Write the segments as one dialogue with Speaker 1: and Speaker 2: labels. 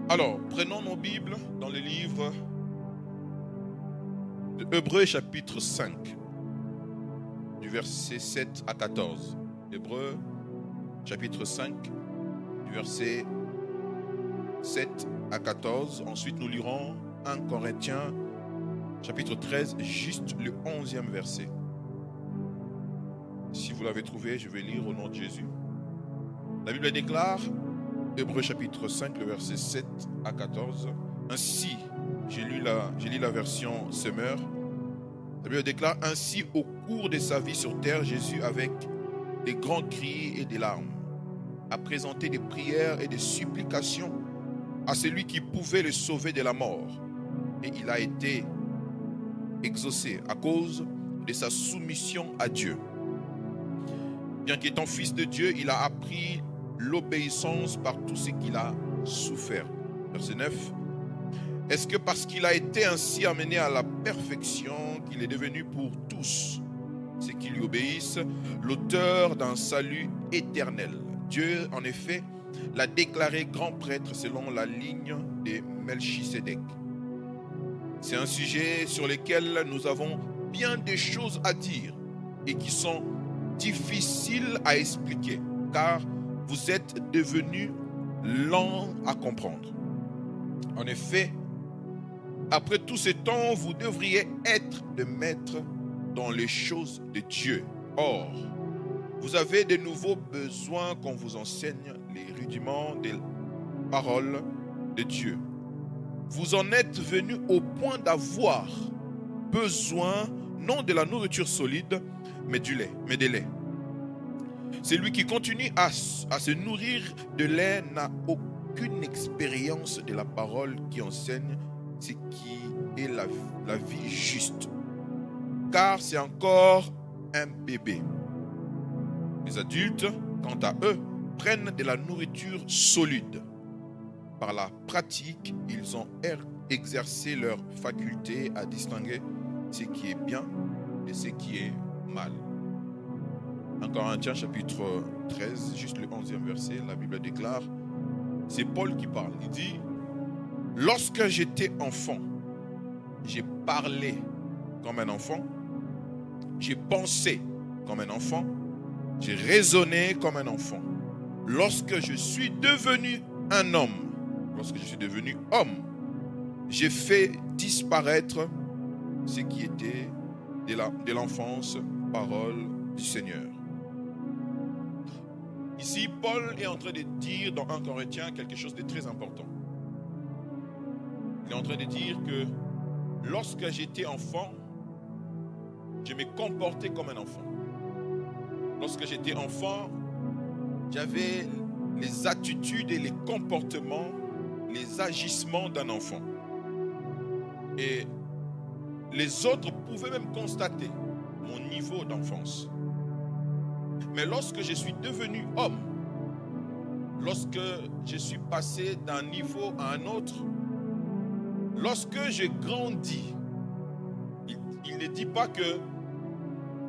Speaker 1: Alors, prenons nos Bibles dans le livre de Hébreux chapitre 5, du verset 7 à 14. Hébreux chapitre 5, du verset 7 à 14. Ensuite, nous lirons 1 Corinthiens chapitre 13, juste le 11e verset. Si vous l'avez trouvé, je vais lire au nom de Jésus. La Bible déclare, Hébreux chapitre 5, le verset 7 à 14. Ainsi, j'ai lu la version Semeur. La Bible déclare, ainsi au cours de sa vie sur terre, Jésus, avec des grands cris et des larmes, a présenté des prières et des supplications à celui qui pouvait le sauver de la mort. Et il a été exaucé à cause de sa soumission à Dieu. Bien qu'étant fils de Dieu, il a appris l'obéissance par tout ce qu'il a souffert. Verset 9. Est-ce que parce qu'il a été ainsi amené à la perfection qu'il est devenu pour tous ceux qui lui obéissent l'auteur d'un salut éternel? Dieu, en effet, l'a déclaré grand prêtre selon la ligne de Melchisédek. C'est un sujet sur lequel nous avons bien des choses à dire et qui sont difficiles à expliquer, car vous êtes devenus lents à comprendre. En effet, après tout ce temps, vous devriez être des maîtres dans les choses de Dieu. Or, vous avez de nouveaux besoins qu'on vous enseigne les rudiments des paroles de Dieu. Vous en êtes venus au point d'avoir besoin non de la nourriture solide, mais du lait, mais de lait. Celui qui continue à se nourrir de lait n'a aucune expérience de la parole qui enseigne ce qui est la vie juste, car c'est encore un bébé. Les adultes, quant à eux, prennent de la nourriture solide. Par la pratique, ils ont exercé leur faculté à distinguer ce qui est bien et ce qui est mal. En Corinthiens chapitre 13, juste le 11e verset, la Bible déclare, c'est Paul qui parle. Il dit, lorsque j'étais enfant, j'ai parlé comme un enfant, j'ai pensé comme un enfant, j'ai raisonné comme un enfant. Lorsque je suis devenu un homme, lorsque je suis devenu homme, j'ai fait disparaître ce qui était de l'enfance, parole du Seigneur. Ici, Paul est en train de dire dans 1 Corinthiens quelque chose de très important. Il est en train de dire que lorsque j'étais enfant, je me comportais comme un enfant. Lorsque j'étais enfant, j'avais les attitudes et les comportements, les agissements d'un enfant. Et les autres pouvaient même constater mon niveau d'enfance. Mais lorsque je suis devenu homme, lorsque je suis passé d'un niveau à un autre, lorsque j'ai grandi, il ne dit pas que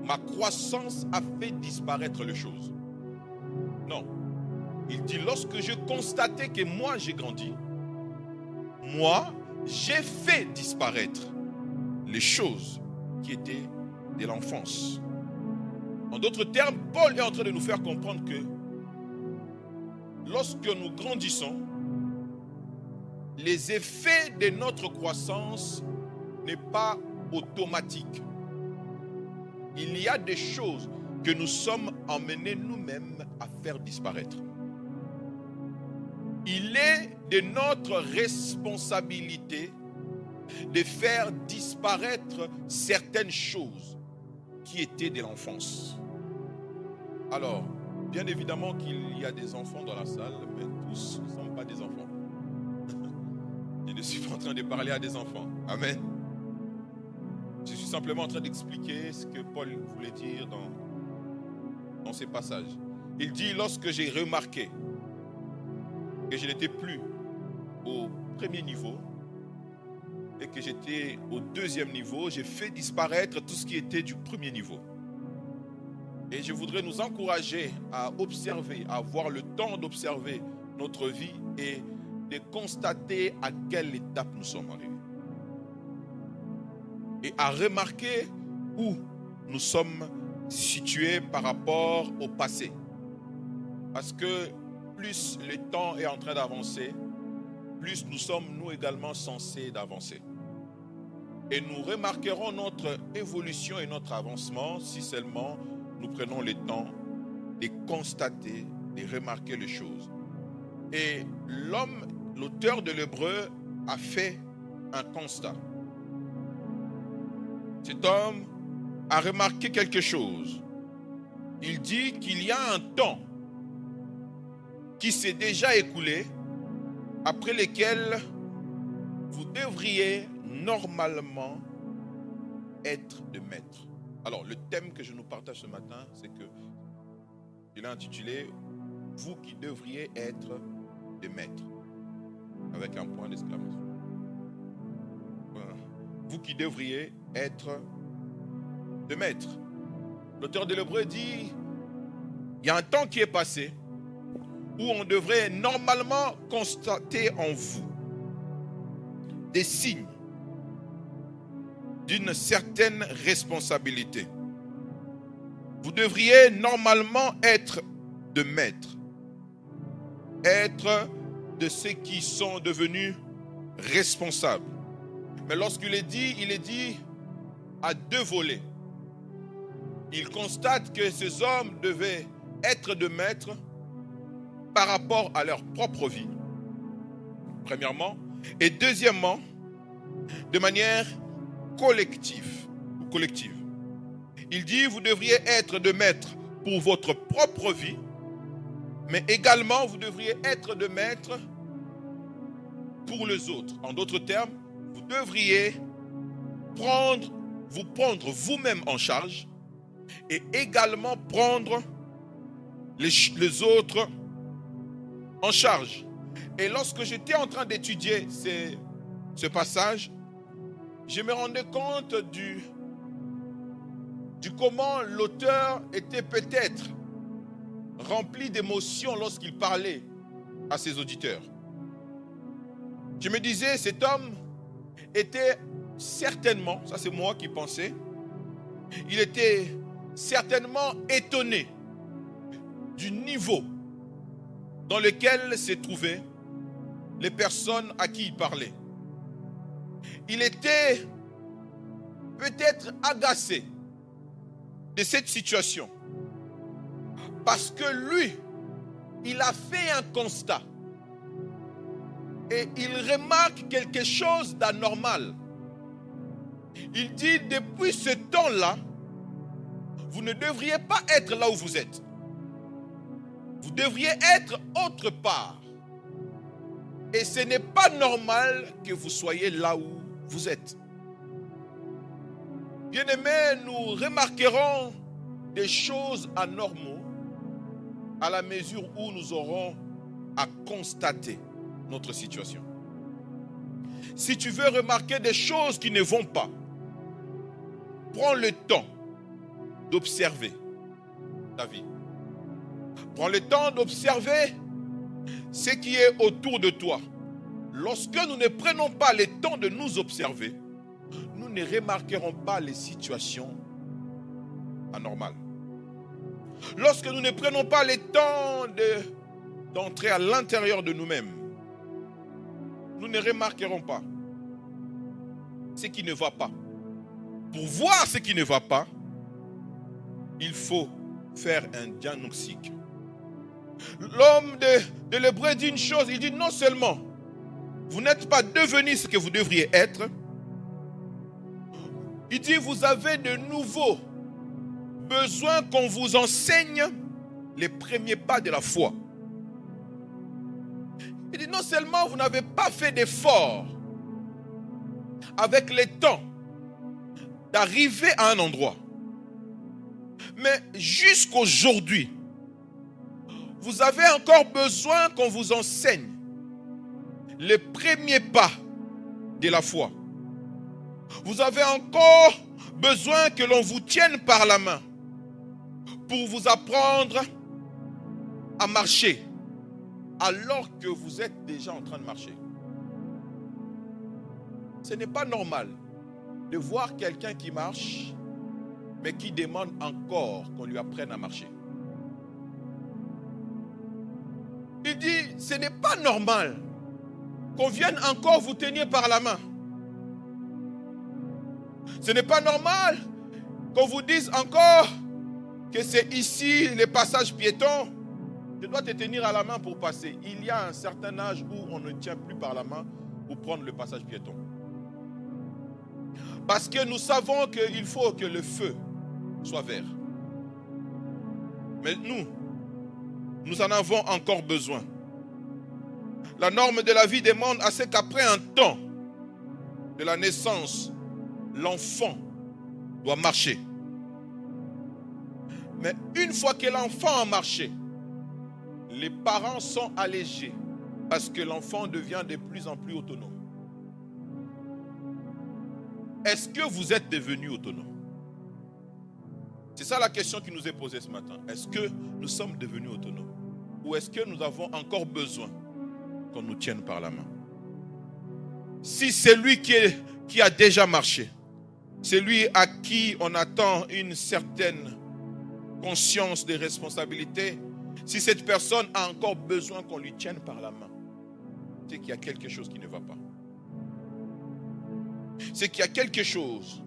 Speaker 1: ma croissance a fait disparaître les choses. Non. Il dit lorsque je constatais que moi j'ai grandi, moi j'ai fait disparaître les choses qui étaient de l'enfance. En d'autres termes, Paul est en train de nous faire comprendre que lorsque nous grandissons, les effets de notre croissance n'est pas automatique. Il y a des choses que nous sommes emmenés nous-mêmes à faire disparaître. Il est de notre responsabilité de faire disparaître certaines choses qui étaient de l'enfance. Alors, bien évidemment qu'il y a des enfants dans la salle, mais tous ne sont pas des enfants. Je ne suis pas en train de parler à des enfants. Amen. Je suis simplement en train d'expliquer ce que Paul voulait dire dans ces passages. Il dit, lorsque j'ai remarqué que je n'étais plus au premier niveau et que j'étais au deuxième niveau, j'ai fait disparaître tout ce qui était du premier niveau. Et je voudrais nous encourager à observer, à avoir le temps d'observer notre vie et de constater à quelle étape nous sommes arrivés. Et à remarquer où nous sommes situés par rapport au passé. Parce que plus le temps est en train d'avancer, plus nous sommes nous également censés d'avancer. Et nous remarquerons notre évolution et notre avancement si seulement nous prenons le temps de constater, de remarquer les choses. Et l'auteur de l'Hébreu a fait un constat. Cet homme a remarqué quelque chose. Il dit qu'il y a un temps qui s'est déjà écoulé, après lequel vous devriez normalement être de maître. Alors, le thème que je nous partage ce matin, c'est que je l'ai intitulé « Vous qui devriez être de maître » avec un point d'exclamation. Voilà. Vous qui devriez être de maître. L'auteur de l'Hébreu dit il y a un temps qui est passé où on devrait normalement constater en vous des signes d'une certaine responsabilité. Vous devriez normalement être de maître, être de ceux qui sont devenus responsables. Mais lorsqu'il est dit à deux volets. Il constate que ces hommes devaient être de maître par rapport à leur propre vie, premièrement, et deuxièmement, de manière collective. Il dit, vous devriez être de maître pour votre propre vie, mais également vous devriez être de maître pour les autres. En d'autres termes, vous devriez vous prendre vous-même en charge et également prendre les autres en charge. Et lorsque j'étais en train d'étudier ce passage, je me rendais compte du comment l'auteur était peut-être rempli d'émotions lorsqu'il parlait à ses auditeurs. Je me disais, cet homme était certainement, ça c'est moi qui pensais, il était certainement étonné du niveau dans lequel se trouvaient les personnes à qui il parlait. Il était peut-être agacé de cette situation parce que lui, il a fait un constat et il remarque quelque chose d'anormal. Il dit, depuis ce temps-là, vous ne devriez pas être là où vous êtes. Vous devriez être autre part. Et ce n'est pas normal que vous soyez là où vous êtes. Bien-aimés, nous remarquerons des choses anormaux à la mesure où nous aurons à constater notre situation. Si tu veux remarquer des choses qui ne vont pas, prends le temps d'observer ta vie. Prends le temps d'observer ce qui est autour de toi. Lorsque nous ne prenons pas le temps de nous observer, nous ne remarquerons pas les situations anormales. Lorsque nous ne prenons pas le temps d'entrer à l'intérieur de nous-mêmes, nous ne remarquerons pas ce qui ne va pas. Pour voir ce qui ne va pas, il faut faire un diagnostic. L'homme de l'Hébreu dit une chose, il dit non seulement vous n'êtes pas devenu ce que vous devriez être, il dit vous avez de nouveaux besoins qu'on vous enseigne les premiers pas de la foi. Il dit non seulement vous n'avez pas fait d'effort avec le temps d'arriver à un endroit, mais jusqu'aujourd'hui, vous avez encore besoin qu'on vous enseigne les premiers pas de la foi. Vous avez encore besoin que l'on vous tienne par la main pour vous apprendre à marcher, alors que vous êtes déjà en train de marcher. Ce n'est pas normal de voir quelqu'un qui marche, mais qui demande encore qu'on lui apprenne à marcher. Il dit, ce n'est pas normal qu'on vienne encore vous tenir par la main. Ce n'est pas normal qu'on vous dise encore que c'est ici les passages piétons. Je dois te tenir à la main pour passer. Il y a un certain âge où on ne tient plus par la main pour prendre le passage piéton. Parce que nous savons qu'il faut que le feu soit vert. Mais nous en avons encore besoin. La norme de la vie demande à ce qu'après un temps de la naissance, l'enfant doit marcher. Mais une fois que l'enfant a marché, les parents sont allégés parce que l'enfant devient de plus en plus autonome. Est-ce que vous êtes devenu autonome? C'est ça la question qui nous est posée ce matin. Est-ce que nous sommes devenus autonomes? Ou est-ce que nous avons encore besoin qu'on nous tienne par la main? Si c'est lui qui a déjà marché, c'est lui à qui on attend une certaine conscience des responsabilités, si cette personne a encore besoin qu'on lui tienne par la main, c'est qu'il y a quelque chose qui ne va pas. C'est qu'il y a quelque chose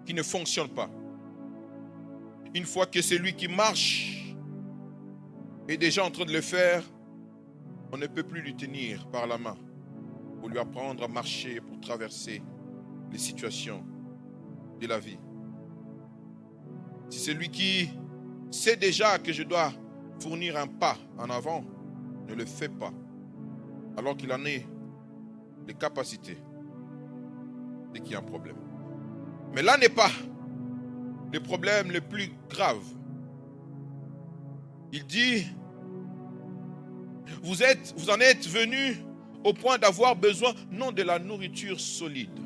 Speaker 1: qui ne fonctionne pas. Une fois que celui qui marche est déjà en train de le faire, on ne peut plus lui tenir par la main pour lui apprendre à marcher, pour traverser les situations de la vie. Si celui qui sait déjà que je dois fournir un pas en avant ne le fait pas, alors qu'il en ait les capacités, c'est qu'il y a un problème. Mais là n'est pas le problème le plus grave. Il dit, vous en êtes venus au point d'avoir besoin non de la nourriture solide,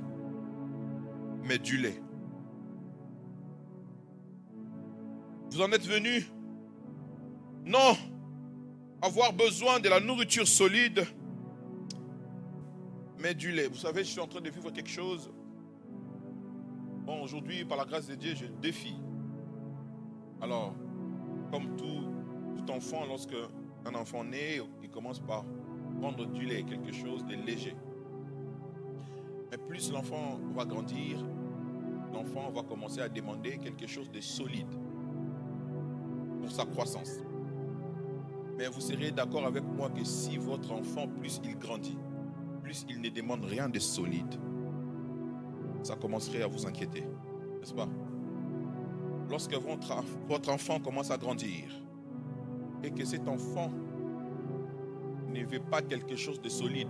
Speaker 1: mais du lait. Vous en êtes venus non avoir besoin de la nourriture solide, mais du lait. Vous savez, je suis en train de vivre quelque chose. Bon, aujourd'hui, par la grâce de Dieu, je défie. Alors, comme tout enfant, lorsque un enfant naît, il commence par prendre du lait, quelque chose de léger. Mais plus l'enfant va grandir, l'enfant va commencer à demander quelque chose de solide pour sa croissance. Mais vous serez d'accord avec moi que si votre enfant, plus il grandit, plus il ne demande rien de solide, ça commencerait à vous inquiéter, n'est-ce pas? Lorsque votre enfant commence à grandir et que cet enfant ne veut pas quelque chose de solide,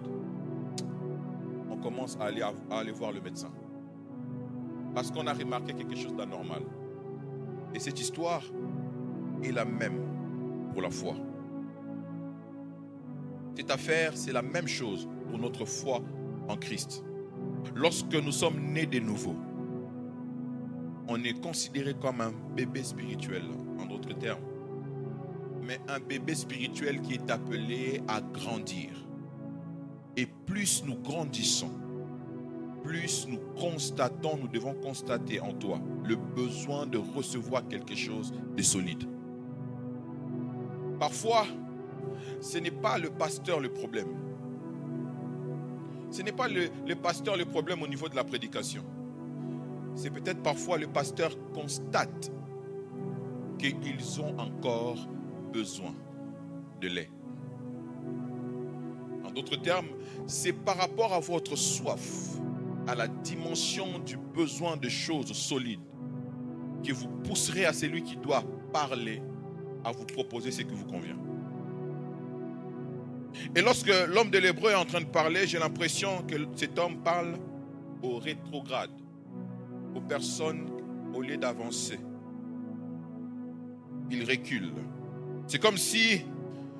Speaker 1: on commence à aller voir le médecin. Parce qu'on a remarqué quelque chose d'anormal. Et cette histoire est la même pour la foi. Cette affaire, c'est la même chose pour notre foi en Christ. Lorsque nous sommes nés de nouveau, on est considéré comme un bébé spirituel, en d'autres termes. Mais un bébé spirituel qui est appelé à grandir. Et plus nous grandissons, plus nous devons constater en toi le besoin de recevoir quelque chose de solide. Parfois, ce n'est pas le pasteur le problème. Ce n'est pas le pasteur le problème au niveau de la prédication. C'est peut-être parfois le pasteur constate qu'ils ont encore besoin de lait. En d'autres termes, c'est par rapport à votre soif, à la dimension du besoin de choses solides, que vous pousserez à celui qui doit parler à vous proposer ce qui vous convient. Et lorsque l'homme de l'Hébreu est en train de parler, j'ai l'impression que cet homme parle au rétrograde, aux personnes, au lieu d'avancer. Il recule. C'est comme si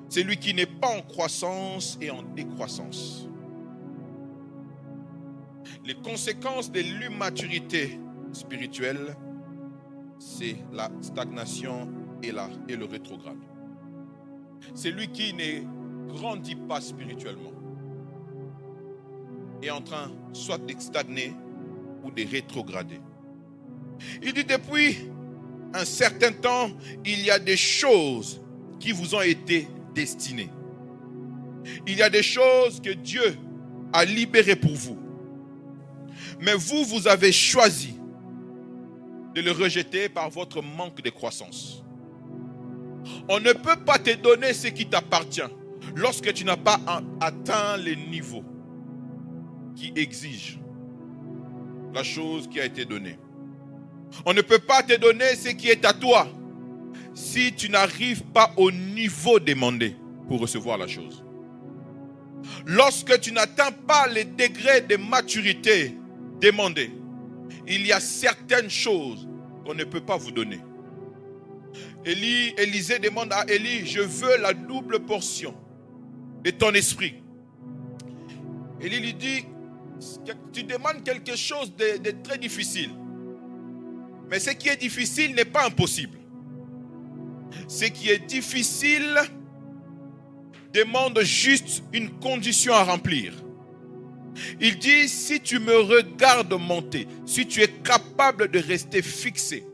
Speaker 1: c'est lui qui n'est pas en croissance et en décroissance. Les conséquences de l'immaturité spirituelle, c'est la stagnation et le rétrograde. C'est lui qui ne grandit pas spirituellement, est en train soit de stagner ou de rétrograder. Il dit depuis un certain temps, il y a des choses qui vous ont été destinées. Il y a des choses que Dieu a libérées pour vous. Mais vous, vous avez choisi de le rejeter par votre manque de croissance. On ne peut pas te donner ce qui t'appartient lorsque tu n'as pas atteint les niveaux qui exigent la chose qui a été donnée. On ne peut pas te donner ce qui est à toi si tu n'arrives pas au niveau demandé pour recevoir la chose. Lorsque tu n'atteins pas les degrés de maturité demandés, il y a certaines choses qu'on ne peut pas vous donner. Élisée demande à Élie, je veux la double portion de ton esprit. Élie lui dit, tu demandes quelque chose de très difficile. Mais ce qui est difficile n'est pas impossible. Ce qui est difficile demande juste une condition à remplir. Il dit, si tu me regardes monter, si tu es capable de rester fixé,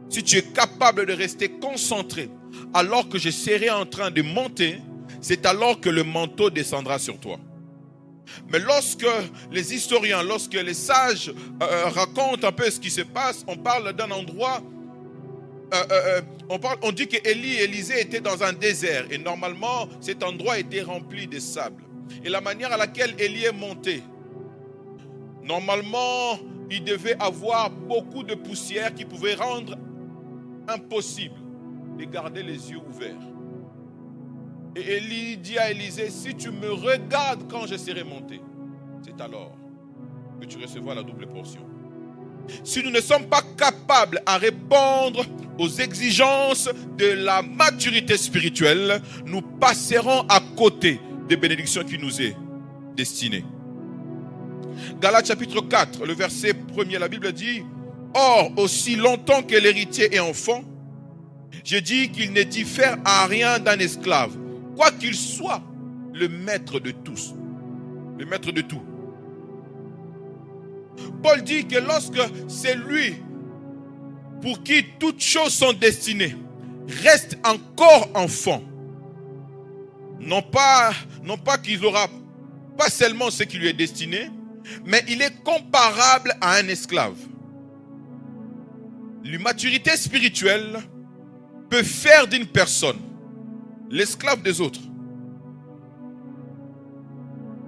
Speaker 1: si tu es capable de rester concentré, alors que je serai en train de monter, c'est alors que le manteau descendra sur toi. Mais lorsque les historiens, lorsque les sages racontent un peu ce qui se passe, on parle d'un endroit, on dit que Élisée était dans un désert et normalement cet endroit était rempli de sable. Et la manière à laquelle Élie est monté, normalement il devait avoir beaucoup de poussière qui pouvait rendre impossible de garder les yeux ouverts. Et Élie dit à Élisée, si tu me regardes quand je serai monté, c'est alors que tu recevras la double portion. Si nous ne sommes pas capables à répondre aux exigences de la maturité spirituelle, nous passerons à côté des bénédictions qui nous est destinées. Galates chapitre 4, le verset 1er, la Bible dit, or, aussi longtemps que l'héritier est enfant, je dis qu'il ne diffère à rien d'un esclave, quoi qu'il soit le maître de tous, le maître de tout. Paul dit que lorsque c'est lui pour qui toutes choses sont destinées reste encore enfant, non pas qu'il n'aura pas seulement ce qui lui est destiné, mais il est comparable à un esclave. L'immaturité spirituelle peut faire d'une personne l'esclave des autres.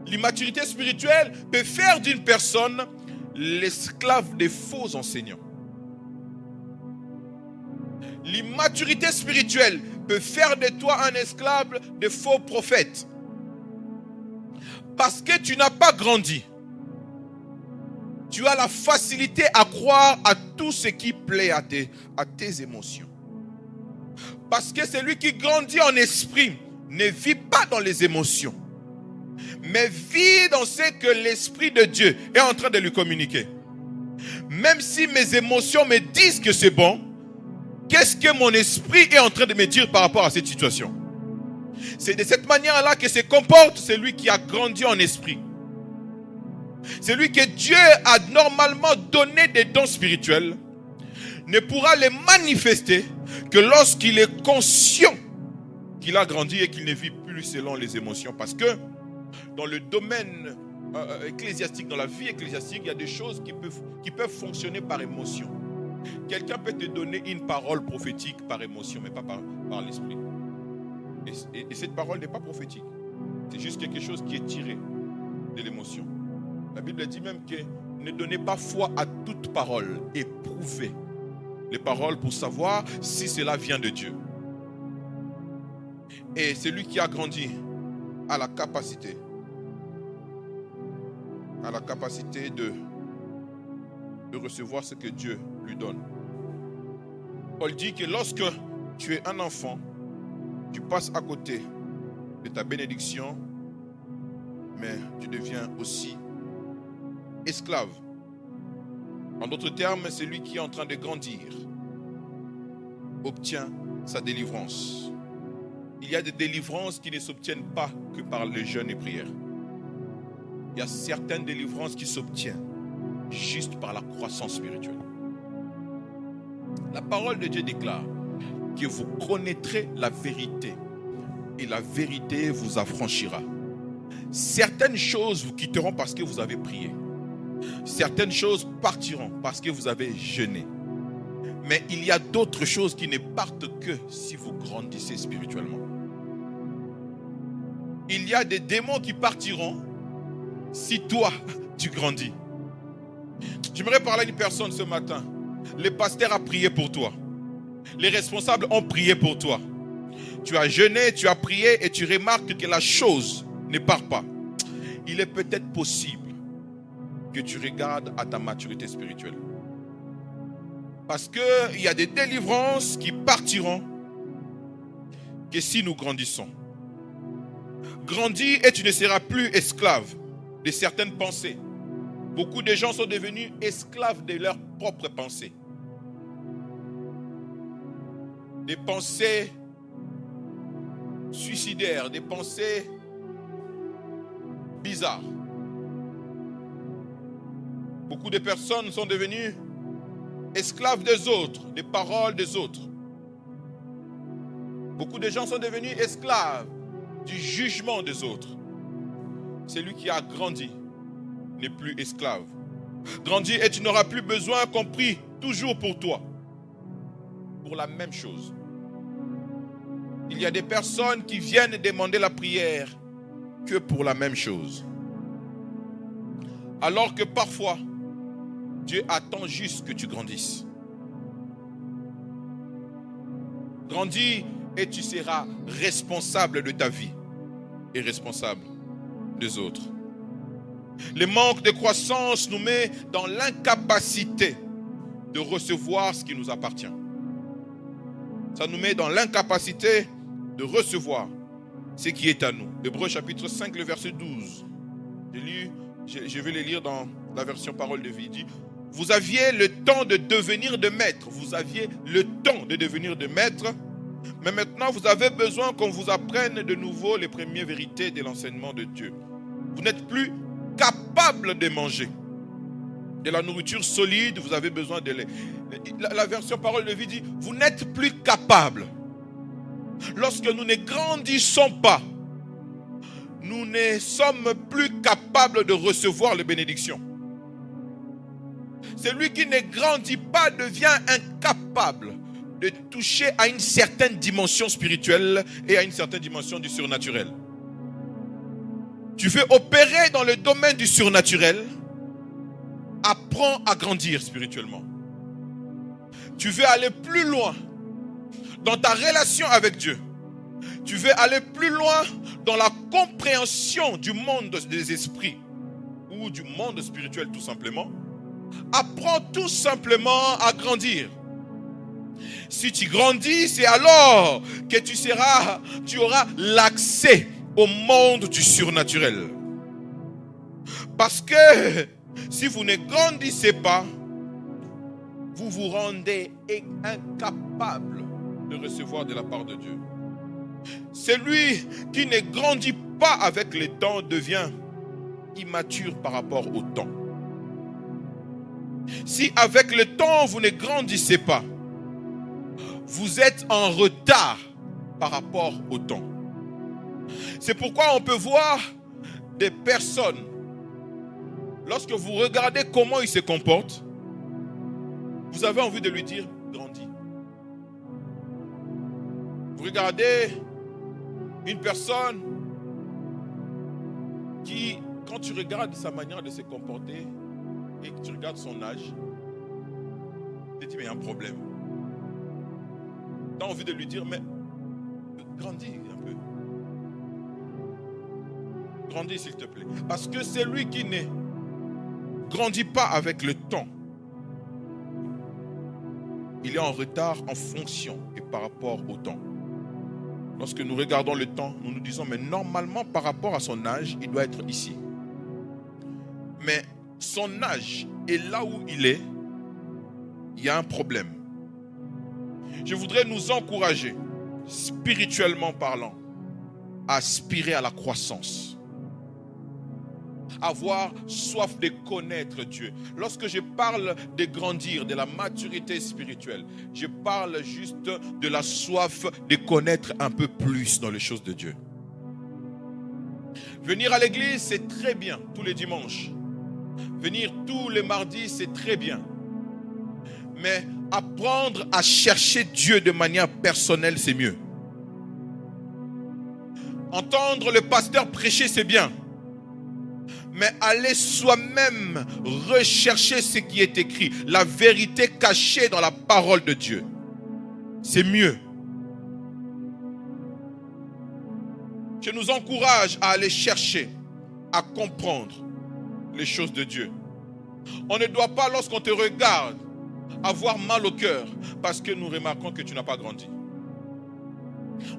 Speaker 1: L'immaturité spirituelle peut faire d'une personne l'esclave des faux enseignants. L'immaturité spirituelle peut faire de toi un esclave de faux prophètes. Parce que tu n'as pas grandi. Tu as la facilité à croire à tout ce qui plaît à tes émotions. Parce que celui qui grandit en esprit ne vit pas dans les émotions, mais vit dans ce que l'Esprit de Dieu est en train de lui communiquer. Même si mes émotions me disent que c'est bon, qu'est-ce que mon esprit est en train de me dire par rapport à cette situation? C'est de cette manière-là que se comporte celui qui a grandi en esprit. Celui que Dieu a normalement donné des dons spirituels ne pourra les manifester que lorsqu'il est conscient qu'il a grandi et qu'il ne vit plus selon les émotions. Parce que dans le domaine ecclésiastique, dans la vie ecclésiastique, il y a des choses qui peuvent fonctionner par émotion. Quelqu'un peut te donner une parole prophétique par émotion, mais pas par l'esprit. Et cette parole n'est pas prophétique. C'est juste quelque chose qui est tiré de l'émotion. La Bible dit même que ne donnez pas foi à toute parole, éprouvez les paroles pour savoir si cela vient de Dieu. Et celui qui a grandi a la capacité de recevoir ce que Dieu lui donne. Paul dit que lorsque tu es un enfant, tu passes à côté de ta bénédiction, mais tu deviens aussi esclave. En d'autres termes, celui qui est en train de grandir obtient sa délivrance. il y a des délivrances qui ne s'obtiennent pas que par le jeûne et prière. Il y a certaines délivrances qui s'obtiennent juste par la croissance spirituelle. La parole de Dieu déclare que vous connaîtrez la vérité et la vérité vous affranchira. Certaines choses vous quitteront parce que vous avez prié. Certaines choses partiront parce que vous avez jeûné. Mais il y a d'autres choses qui ne partent que si vous grandissez spirituellement. Il y a des démons qui partiront si toi, tu grandis. J'aimerais parler à une personne ce matin. Le pasteur a prié pour toi. Les responsables ont prié pour toi. Tu as jeûné, tu as prié et tu remarques que la chose ne part pas. Il est peut-être possible que tu regardes à ta maturité spirituelle. Parce qu'il y a des délivrances qui partiront que si nous grandissons. Grandis et tu ne seras plus esclave de certaines pensées. Beaucoup de gens sont devenus esclaves de leurs propres pensées. Des pensées suicidaires, des pensées bizarres. Beaucoup de personnes sont devenues esclaves des autres, des paroles des autres. Beaucoup de gens sont devenus esclaves du jugement des autres. Celui qui a grandi n'est plus esclave. Grandis et tu n'auras plus besoin qu'on prie toujours pour toi. Pour la même chose. Il y a des personnes qui viennent demander la prière que pour la même chose. Alors que parfois, Dieu attend juste que tu grandisses. Grandis et tu seras responsable de ta vie et responsable des autres. Le manque de croissance nous met dans l'incapacité de recevoir ce qui nous appartient. Ça nous met dans l'incapacité de recevoir ce qui est à nous. Hébreux chapitre 5, le verset 12. Je vais le lire dans la version parole de vie. Il dit, vous aviez le temps de devenir de maître. Vous aviez le temps de devenir de maître. Mais maintenant, vous avez besoin qu'on vous apprenne de nouveau les premières vérités de l'enseignement de Dieu. Vous n'êtes plus capable de manger de la nourriture solide, vous avez besoin de lait. La version parole de vie dit, vous n'êtes plus capable. Lorsque nous ne grandissons pas, nous ne sommes plus capables de recevoir les bénédictions. Celui qui ne grandit pas devient incapable de toucher à une certaine dimension spirituelle et à une certaine dimension du surnaturel. Tu veux opérer dans le domaine du surnaturel, apprends à grandir spirituellement. Tu veux aller plus loin dans ta relation avec Dieu. Tu veux aller plus loin dans la compréhension du monde des esprits ou du monde spirituel tout simplement. Apprends tout simplement à grandir. Si tu grandis, c'est alors que tu auras l'accès au monde du surnaturel. Parce que si vous ne grandissez pas, vous vous rendez incapable de recevoir de la part de Dieu. Celui qui ne grandit pas avec le temps devient immature par rapport au temps. Si avec le temps vous ne grandissez pas, vous êtes en retard par rapport au temps. C'est pourquoi on peut voir des personnes, lorsque vous regardez comment ils se comportent, vous avez envie de lui dire, grandis. Vous regardez une personne qui, quand tu regardes sa manière de se comporter et que tu regardes son âge, tu te dis, mais il y a un problème. Tu as envie de lui dire, mais grandis un peu. Grandis s'il te plaît. Parce que celui qui ne grandit pas avec le temps, il est en retard en fonction et par rapport au temps. Lorsque nous regardons le temps, nous nous disons, mais normalement par rapport à son âge, il doit être ici. Mais son âge est là où il y a un problème. Je voudrais nous encourager spirituellement parlant, aspirer à la croissance. Avoir soif de connaître Dieu. Lorsque je parle de grandir, de la maturité spirituelle, je parle juste de la soif de connaître un peu plus dans les choses de Dieu. Venir à l'église, c'est très bien, tous les dimanches. Venir tous les mardis, c'est très bien. Mais apprendre à chercher Dieu de manière personnelle, c'est mieux. Entendre le pasteur prêcher, c'est bien. Mais aller soi-même rechercher ce qui est écrit, la vérité cachée dans la parole de Dieu, c'est mieux. Je nous encourage à aller chercher, à comprendre les choses de Dieu. On ne doit pas, lorsqu'on te regarde, avoir mal au cœur parce que nous remarquons que tu n'as pas grandi.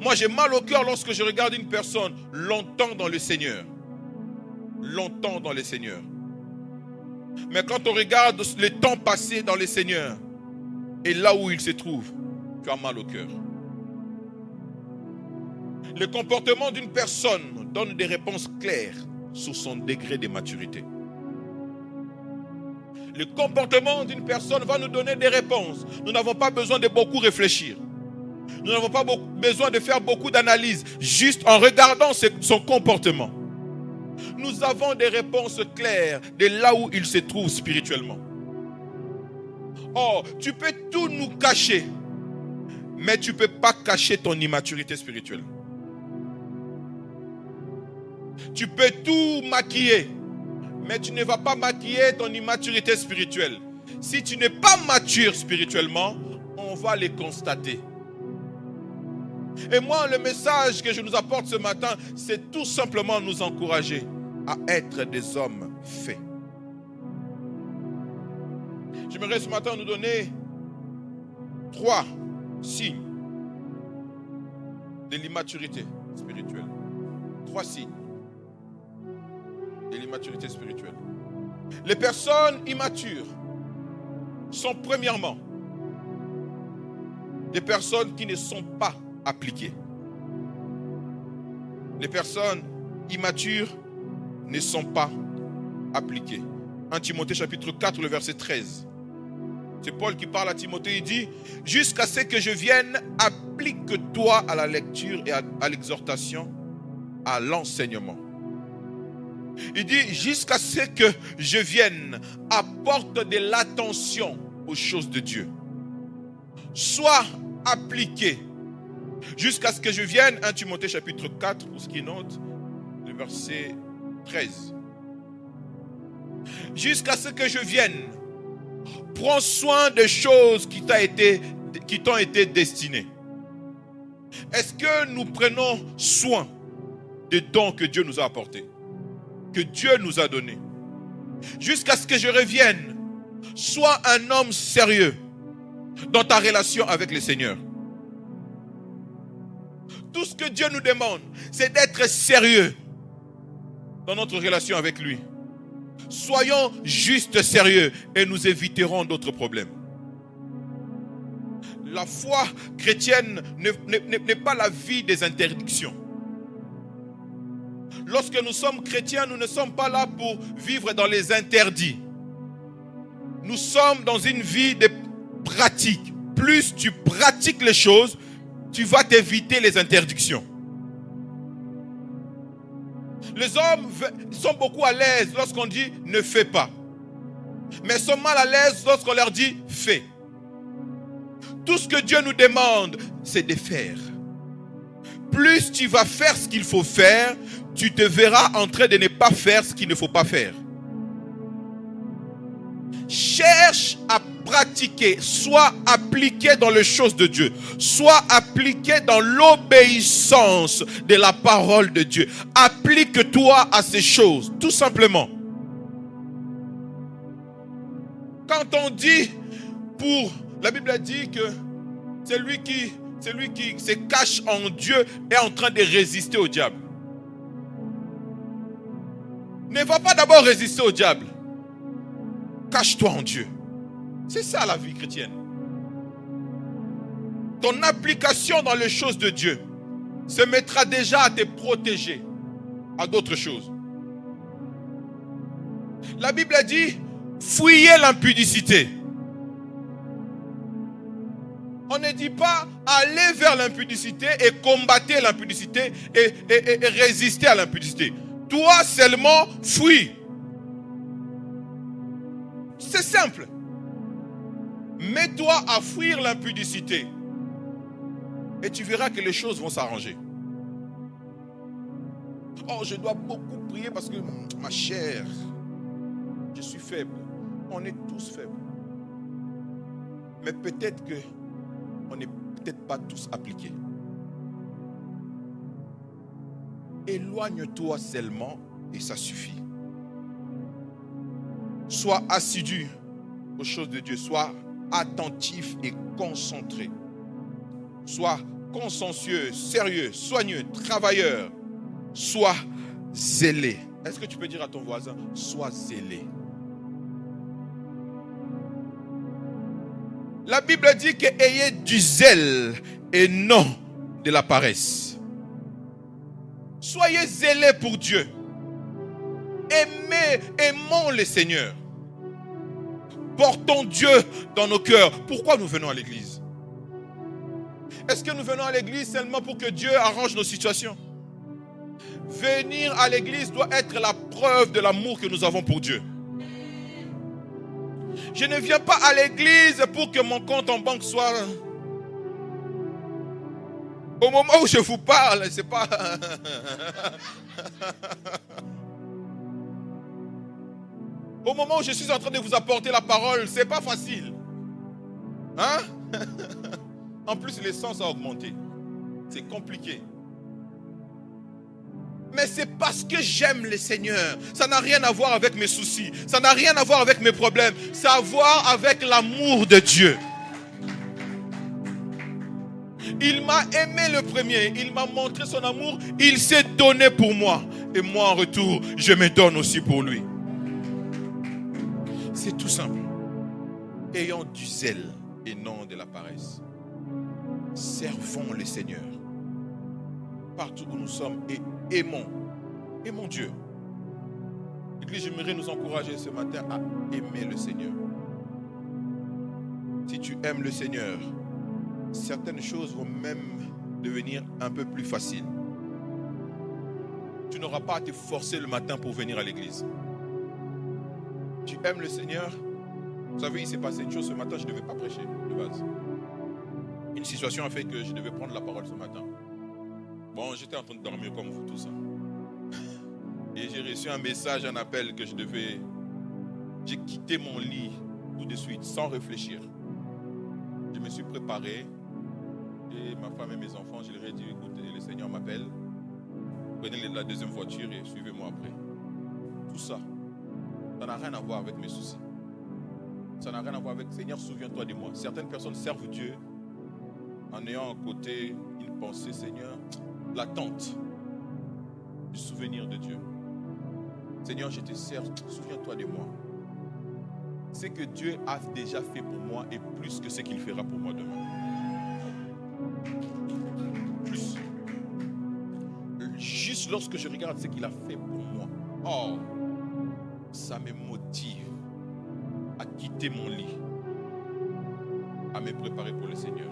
Speaker 1: Moi, j'ai mal au cœur lorsque je regarde une personne longtemps dans le Seigneur. Longtemps dans le Seigneur. Mais quand on regarde le temps passé dans le Seigneur et là où il se trouve, tu as mal au cœur. Le comportement d'une personne donne des réponses claires sur son degré de maturité. Le comportement d'une personne va nous donner des réponses. Nous n'avons pas besoin de beaucoup réfléchir. Nous n'avons pas besoin de faire beaucoup d'analyses. Juste en regardant son comportement, nous avons des réponses claires de là où il se trouve spirituellement. Oh, tu peux tout nous cacher, mais tu ne peux pas cacher ton immaturité spirituelle. Tu peux tout maquiller, mais tu ne vas pas maquiller ton immaturité spirituelle. Si tu n'es pas mature spirituellement, on va les constater. Et moi, le message que je nous apporte ce matin, c'est tout simplement nous encourager à être des hommes faits. J'aimerais ce matin nous donner 3 signes de l'immaturité spirituelle. 3 signes de l'immaturité spirituelle. Les personnes immatures sont premièrement des personnes qui ne sont pas appliquées. Les personnes immatures ne sont pas appliquées. 1 Timothée chapitre 4, le verset 13. C'est Paul qui parle à Timothée, il dit « Jusqu'à ce que je vienne, applique-toi à la lecture et à l'exhortation, à l'enseignement. » Il dit « Jusqu'à ce que je vienne, apporte de l'attention aux choses de Dieu. Sois appliqué. Jusqu'à ce que je vienne. » 1 Timothée chapitre 4, pour ce qui note, le verset 13. Jusqu'à ce que je vienne, prends soin des choses qui t'ont été destinées. Est-ce que nous prenons soin des dons que Dieu nous a apportés, que Dieu nous a donnés? Jusqu'à ce que je revienne, sois un homme sérieux dans ta relation avec le Seigneur. Tout ce que Dieu nous demande, c'est d'être sérieux dans notre relation avec lui. Soyons juste sérieux et nous éviterons d'autres problèmes. La foi chrétienne n'est pas la vie des interdictions. Lorsque nous sommes chrétiens, nous ne sommes pas là pour vivre dans les interdits. Nous sommes dans une vie de pratique. Plus tu pratiques les choses, tu vas t'éviter les interdictions. Les hommes sont beaucoup à l'aise lorsqu'on dit « ne fais pas ». Mais sont mal à l'aise lorsqu'on leur dit « fais ». Tout ce que Dieu nous demande, c'est de faire. Plus tu vas faire ce qu'il faut faire, tu te verras en train de ne pas faire ce qu'il ne faut pas faire. Cherche à pratiquer, sois appliqué dans les choses de Dieu, sois appliqué dans l'obéissance de la parole de Dieu. Applique-toi à ces choses, tout simplement. Quand on dit la Bible dit que celui qui se cache en Dieu est en train de résister au diable. Ne va pas d'abord résister au diable. Cache-toi en Dieu. C'est ça la vie chrétienne. ton application dans les choses de Dieu se mettra déjà à te protéger à d'autres choses. La Bible a dit, fuyez l'impudicité. On ne dit pas aller vers l'impudicité et combattre l'impudicité et résister à l'impudicité. Toi seulement fuis. C'est simple. Mets-toi à fuir l'impudicité et tu verras que les choses vont s'arranger. Oh, je dois beaucoup prier parce que ma chère, je suis faible. On est tous faibles. Mais peut-être que on n'est peut-être pas tous appliqués. Éloigne-toi seulement et ça suffit. Sois assidu aux choses de Dieu. Sois attentif et concentré. Sois consciencieux, sérieux, soigneux, travailleur. Sois zélé. Est-ce que tu peux dire à ton voisin, sois zélé? La Bible dit que ayez du zèle et non de la paresse. Soyez zélés pour Dieu. Aimons le Seigneur. Portons Dieu dans nos cœurs. Pourquoi nous venons à l'église? Est-ce que nous venons à l'église seulement pour que Dieu arrange nos situations? Venir à l'église doit être la preuve de l'amour que nous avons pour Dieu. Je ne viens pas à l'église pour que mon compte en banque soit... Au moment où je vous parle, c'est pas... Au moment où je suis en train de vous apporter la parole, c'est pas facile. Hein? En plus, l'essence a augmenté. C'est compliqué. Mais c'est parce que j'aime le Seigneur. Ça n'a rien à voir avec mes soucis. Ça n'a rien à voir avec mes problèmes. Ça a à voir avec l'amour de Dieu. Il m'a aimé le premier. Il m'a montré son amour. Il s'est donné pour moi. Et moi, en retour, je me donne aussi pour lui. C'est tout simple. Ayons du zèle et non de la paresse. Servons le Seigneur. Partout où nous sommes et aimons Dieu. L'Église, j'aimerais nous encourager ce matin à aimer le Seigneur. Si tu aimes le Seigneur, certaines choses vont même devenir un peu plus faciles. Tu n'auras pas à te forcer le matin pour venir à l'église. Tu aimes le Seigneur. Vous savez, il s'est passé une chose ce matin, je ne devais pas prêcher de base. Une situation a fait que je devais prendre la parole ce matin. Bon, j'étais en train de dormir comme vous tous. Et j'ai reçu un message, un appel que j'ai quitté mon lit tout de suite, sans réfléchir. Je me suis préparé. Et ma femme et mes enfants, je leur ai dit, écoutez, le Seigneur m'appelle. Prenez la deuxième voiture et suivez-moi après. Tout ça, ça n'a rien à voir avec mes soucis. Ça n'a rien à voir avec, Seigneur, souviens-toi de moi. Certaines personnes servent Dieu en ayant à côté une pensée, Seigneur, l'attente du souvenir de Dieu. Seigneur, je te sers, souviens-toi de moi. Ce que Dieu a déjà fait pour moi est plus que ce qu'il fera pour moi demain. Plus. Juste lorsque je regarde ce qu'il a fait pour moi, oh, ça me motive à quitter mon lit, à me préparer pour le Seigneur.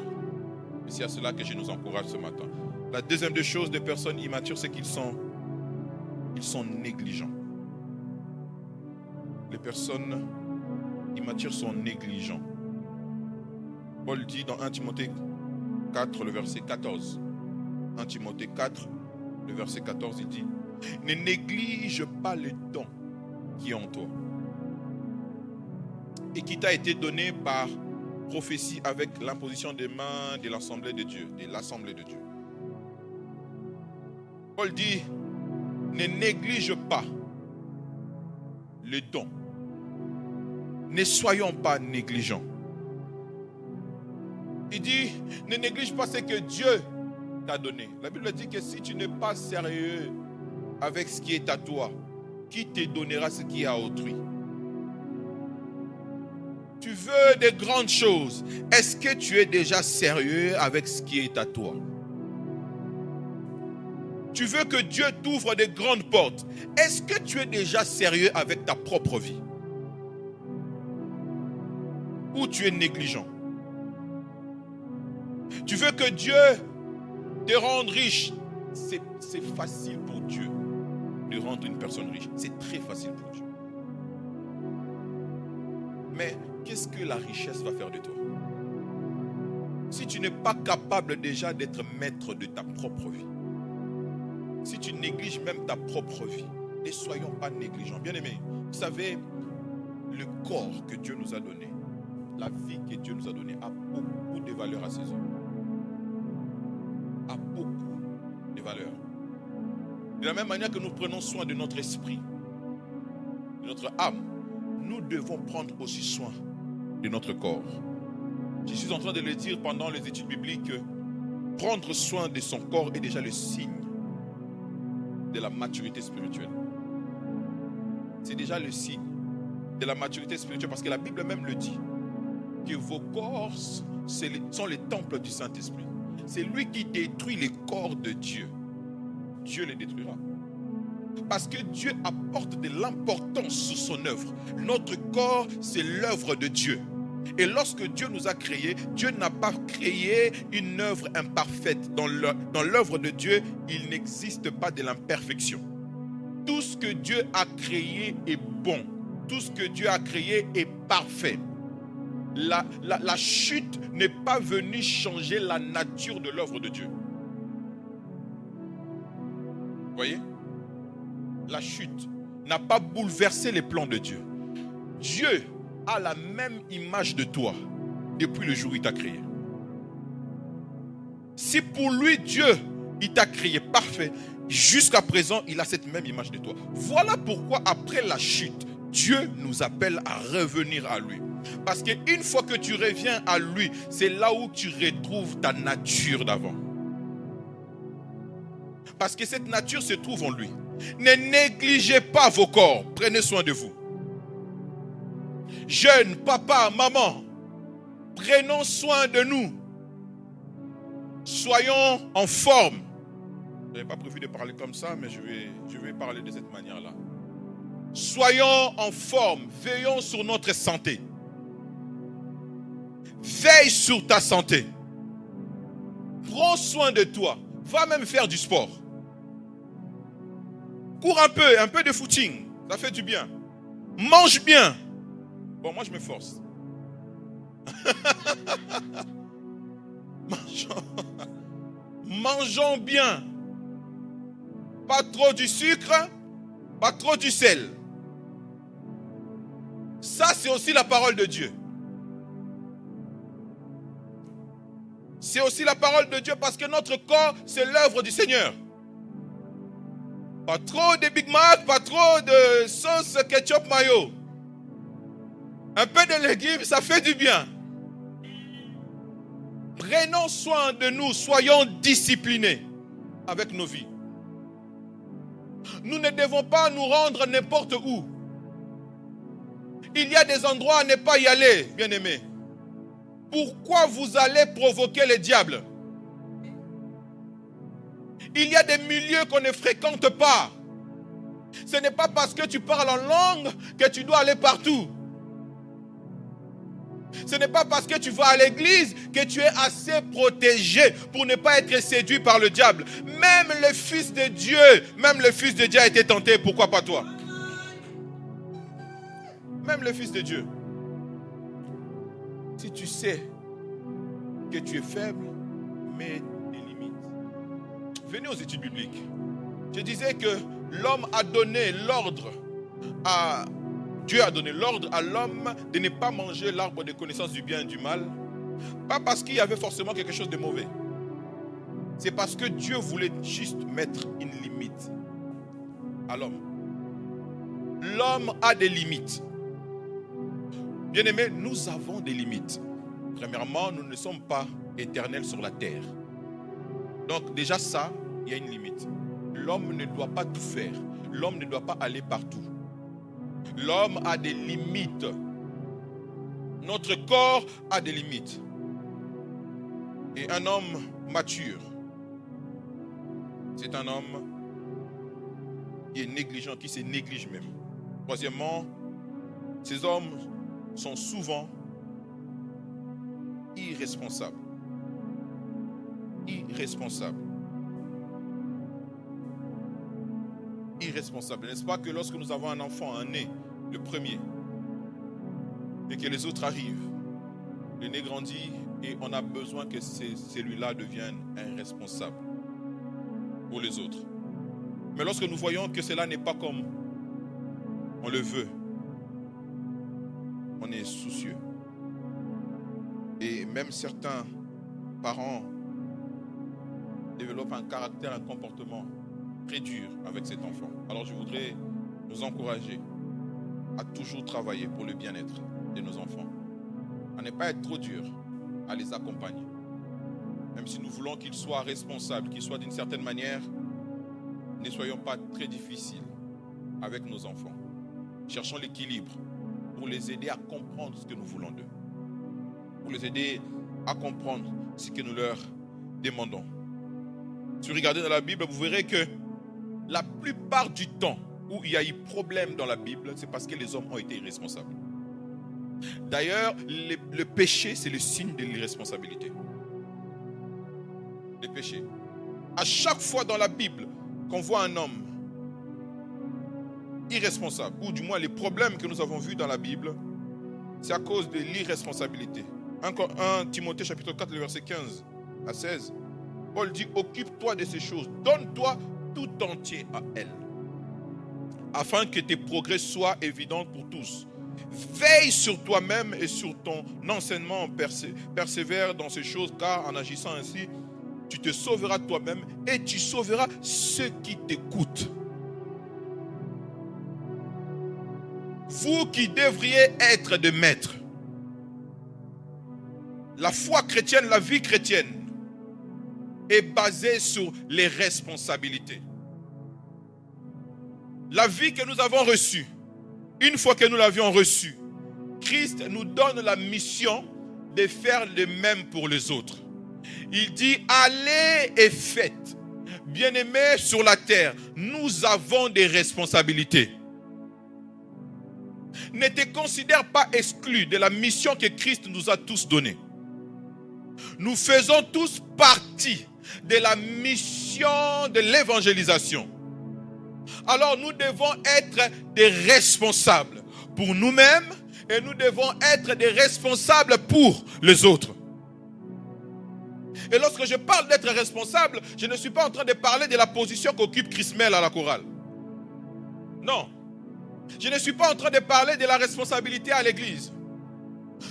Speaker 1: Et c'est à cela que je nous encourage ce matin. La deuxième des choses des personnes immatures, c'est qu'ils sont négligents. Les personnes immatures sont négligents. Paul dit dans 1 Timothée 4, le verset 14. 1 Timothée 4, le verset 14, il dit: ne néglige pas le don qui est en toi et qui t'a été donné par prophétie avec l'imposition des mains de l'Assemblée de Dieu, Paul dit: ne néglige pas le don. Ne soyons pas négligents. Il dit: ne néglige pas ce que Dieu t'a donné. La Bible dit que si tu n'es pas sérieux avec ce qui est à toi, qui te donnera ce qui est à autrui? Tu veux des grandes choses. Est-ce que tu es déjà sérieux avec ce qui est à toi? Tu veux que Dieu t'ouvre des grandes portes. Est-ce que tu es déjà sérieux avec ta propre vie? Ou tu es négligent? Tu veux que Dieu te rende riche. C'est facile pour Dieu de rendre une personne riche. C'est très facile pour Dieu. Mais qu'est-ce que la richesse va faire de toi? Si tu n'es pas capable déjà d'être maître de ta propre vie, si tu négliges même ta propre vie, ne soyons pas négligents. Bien-aimés, vous savez, le corps que Dieu nous a donné, la vie que Dieu nous a donnée a beaucoup de valeur à ses yeux. A beaucoup de valeur. De la même manière que nous prenons soin de notre esprit, de notre âme, nous devons prendre aussi soin de notre corps. Je suis en train de le dire pendant les études bibliques, prendre soin de son corps est déjà le signe de la maturité spirituelle. C'est déjà le signe de la maturité spirituelle parce que la Bible même le dit, que vos corps sont les temples du Saint-Esprit. C'est lui qui détruit les corps de Dieu. Dieu les détruira. Parce que Dieu apporte de l'importance sur son œuvre. Notre corps, c'est l'œuvre de Dieu. Et lorsque Dieu nous a créés, Dieu n'a pas créé une œuvre imparfaite. Dans l'œuvre de Dieu, il n'existe pas de l'imperfection. Tout ce que Dieu a créé est bon. Tout ce que Dieu a créé est parfait. La chute n'est pas venue changer la nature de l'œuvre de Dieu. Vous voyez? La chute n'a pas bouleversé les plans de Dieu. Dieu a la même image de toi depuis le jour où il t'a créé. Si pour lui, Dieu, il t'a créé parfait, jusqu'à présent, il a cette même image de toi. Voilà pourquoi après la chute, Dieu nous appelle à revenir à lui. Parce qu'une fois que tu reviens à lui, c'est là où tu retrouves ta nature d'avant. Parce que cette nature se trouve en lui. Ne négligez pas vos corps. Prenez soin de vous. Jeunes, papa, maman, prenons soin de nous. Soyons en forme. Je n'avais pas prévu de parler comme ça, mais je vais parler de cette manière-là. Soyons en forme. Veillons sur notre santé. Veille sur ta santé. Prends soin de toi. Va même faire du sport. Cours un peu de footing. Ça fait du bien. Mange bien. Bon, moi je me force. Mangeons bien. Pas trop du sucre, pas trop du sel. Ça, c'est aussi la parole de Dieu. C'est aussi la parole de Dieu parce que notre corps, c'est l'œuvre du Seigneur. Pas trop de Big Mac, pas trop de sauce ketchup mayo. Un peu de légumes, ça fait du bien. Prenons soin de nous, soyons disciplinés avec nos vies. Nous ne devons pas nous rendre n'importe où. Il y a des endroits à ne pas y aller, bien-aimés. Pourquoi vous allez provoquer le diable? Il y a des milieux qu'on ne fréquente pas. Ce n'est pas parce que tu parles en langue que tu dois aller partout. Ce n'est pas parce que tu vas à l'église que tu es assez protégé pour ne pas être séduit par le diable. Même le Fils de Dieu a été tenté. Pourquoi pas toi? Même le Fils de Dieu. Si tu sais que tu es faible, mets des limites. Venez aux études bibliques. Je disais que l'homme a donné l'ordre à... Dieu a donné l'ordre à l'homme de ne pas manger l'arbre de connaissance du bien et du mal. Pas parce qu'il y avait forcément quelque chose de mauvais. C'est parce que Dieu voulait juste mettre une limite à l'homme. L'homme a des limites. Bien-aimés, nous avons des limites. Premièrement, nous ne sommes pas éternels sur la terre. Donc déjà ça, il y a une limite. L'homme ne doit pas tout faire. L'homme ne doit pas aller partout. L'homme a des limites. Notre corps a des limites. Et un homme mature, c'est un homme qui est négligent, qui se néglige même. Troisièmement, ces hommes sont souvent irresponsables. Irresponsables. Irresponsables. N'est-ce pas que lorsque nous avons un enfant, un né, le premier, et que les autres arrivent, le nez grandit et on a besoin que celui-là devienne un responsable pour les autres. Mais lorsque nous voyons que cela n'est pas comme on le veut, on est soucieux. Et même certains parents développent un caractère, un comportement très dur avec cet enfant. Alors je voudrais nous encourager à toujours travailler pour le bien-être de nos enfants. À ne pas être trop dur, à les accompagner. Même si nous voulons qu'ils soient responsables, qu'ils soient d'une certaine manière, ne soyons pas très difficiles avec nos enfants. Cherchons l'équilibre pour les aider à comprendre ce que nous voulons d'eux. Pour les aider à comprendre ce que nous leur demandons. Si vous regardez dans la Bible, vous verrez que la plupart du temps où il y a eu problème dans la Bible, c'est parce que les hommes ont été irresponsables. D'ailleurs, le péché, c'est le signe de l'irresponsabilité. Le péché. À chaque fois dans la Bible qu'on voit un homme irresponsable, ou du moins les problèmes que nous avons vus dans la Bible, c'est à cause de l'irresponsabilité. 1 Timothée chapitre 4, le verset 15 à 16, Paul dit, occupe-toi de ces choses, donne-toi tout entier à elles, afin que tes progrès soient évidents pour tous. Veille sur toi-même et sur ton enseignement, persévère dans ces choses, car en agissant ainsi, tu te sauveras toi-même et tu sauveras ceux qui t'écoutent. Vous qui devriez être des maîtres, la foi chrétienne, la vie chrétienne est basée sur les responsabilités. La vie que nous avons reçue, une fois que nous l'avions reçue, Christ nous donne la mission de faire le même pour les autres. Il dit, allez et faites. Bien-aimés sur la terre, nous avons des responsabilités. Ne te considère pas exclu de la mission que Christ nous a tous donnée. Nous faisons tous partie de la mission de l'évangélisation. Alors nous devons être des responsables pour nous-mêmes et nous devons être des responsables pour les autres. Et lorsque je parle d'être responsable, je ne suis pas en train de parler de la position qu'occupe Chris Mel à la chorale. Non. Je ne suis pas en train de parler de la responsabilité à l'église.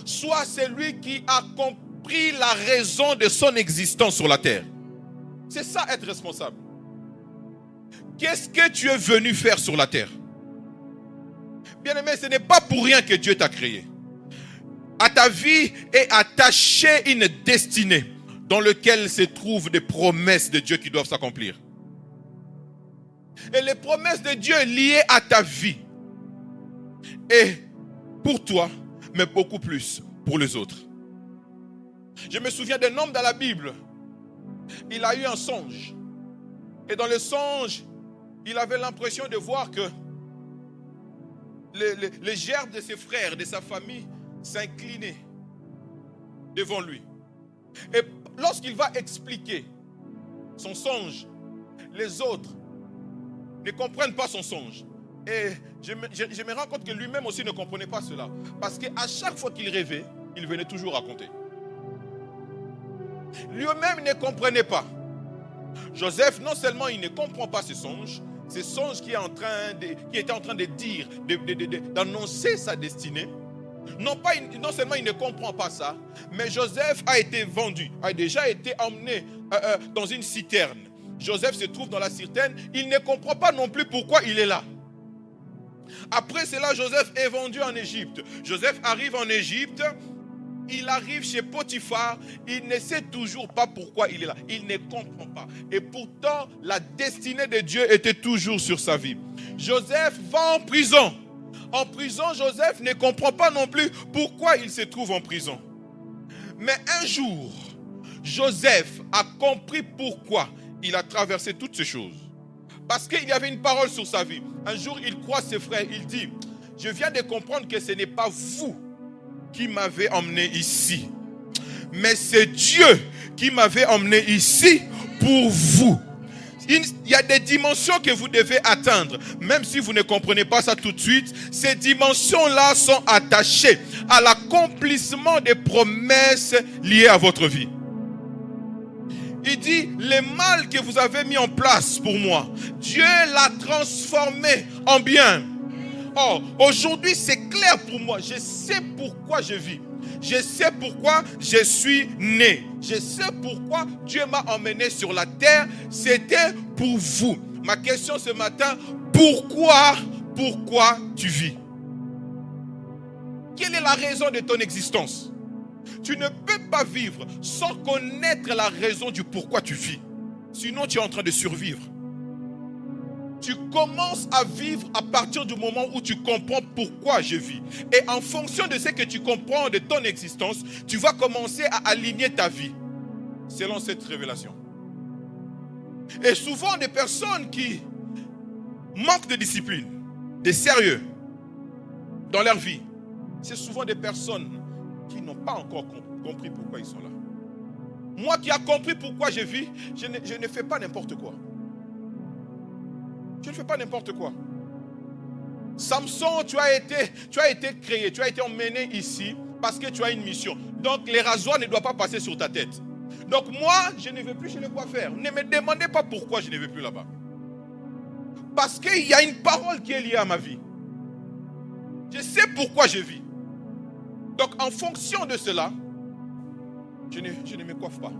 Speaker 1: Sois celui qui a compris la raison de son existence sur la terre. C'est ça être responsable. Qu'est-ce que tu es venu faire sur la terre? Bien-aimé, ce n'est pas pour rien que Dieu t'a créé. À ta vie est attachée une destinée dans laquelle se trouvent des promesses de Dieu qui doivent s'accomplir. Et les promesses de Dieu liées à ta vie et pour toi, mais beaucoup plus pour les autres. Je me souviens d'un homme dans la Bible. Il a eu un songe. Et dans le songe, il avait l'impression de voir que les gerbes de ses frères, de sa famille, s'inclinaient devant lui. Et lorsqu'il va expliquer son songe, les autres ne comprennent pas son songe. Et je me rends compte que lui-même aussi ne comprenait pas cela. Parce qu'à chaque fois qu'il rêvait, il venait toujours raconter. Lui-même ne comprenait pas. Joseph, non seulement il ne comprend pas ses songes qui était en train de dire, d'annoncer sa destinée. Non seulement il ne comprend pas ça, mais Joseph a été vendu, a déjà été emmené dans une citerne. Joseph se trouve dans la citerne, il ne comprend pas non plus pourquoi il est là. Après cela, Joseph est vendu en Égypte. Joseph arrive en Égypte, il arrive chez Potiphar, il ne sait toujours pas pourquoi il est là. Il ne comprend pas. Et pourtant, la destinée de Dieu était toujours sur sa vie. Joseph va en prison. En prison, Joseph ne comprend pas non plus pourquoi il se trouve en prison. Mais un jour, Joseph a compris pourquoi il a traversé toutes ces choses. Parce qu'il y avait une parole sur sa vie. Un jour, il croise ses frères, il dit, je viens de comprendre que ce n'est pas vous qui m'avez emmené ici, mais c'est Dieu qui m'avait emmené ici pour vous. Il y a des dimensions que vous devez atteindre. Même si vous ne comprenez pas ça tout de suite, ces dimensions-là sont attachées à l'accomplissement des promesses liées à votre vie. Il dit, le mal que vous avez mis en place pour moi, Dieu l'a transformé en bien. Oh, aujourd'hui c'est clair pour moi. Je sais pourquoi je vis. Je sais pourquoi je suis né. Je sais pourquoi Dieu m'a emmené sur la terre. C'était pour vous. Ma question ce matin, pourquoi tu vis? Quelle est la raison de ton existence? Tu ne peux pas vivre sans connaître la raison du pourquoi tu vis. Sinon tu es en train de survivre. Tu commences à vivre à partir du moment où tu comprends pourquoi je vis. Et en fonction de ce que tu comprends de ton existence, tu vas commencer à aligner ta vie selon cette révélation. Et souvent, des personnes qui manquent de discipline, de sérieux dans leur vie, c'est souvent des personnes qui n'ont pas encore compris pourquoi ils sont là. Moi qui ai compris pourquoi je vis, je ne fais pas n'importe quoi. Je ne fais pas n'importe quoi. Samson, tu as été créé, tu as été emmené ici parce que tu as une mission. Donc les rasoirs ne doivent pas passer sur ta tête. Donc moi, je ne vais plus chez le coiffeur. Ne me demandez pas pourquoi je ne vais plus là-bas. Parce qu'il y a une parole qui est liée à ma vie. Je sais pourquoi je vis. Donc en fonction de cela, je ne me coiffe pas.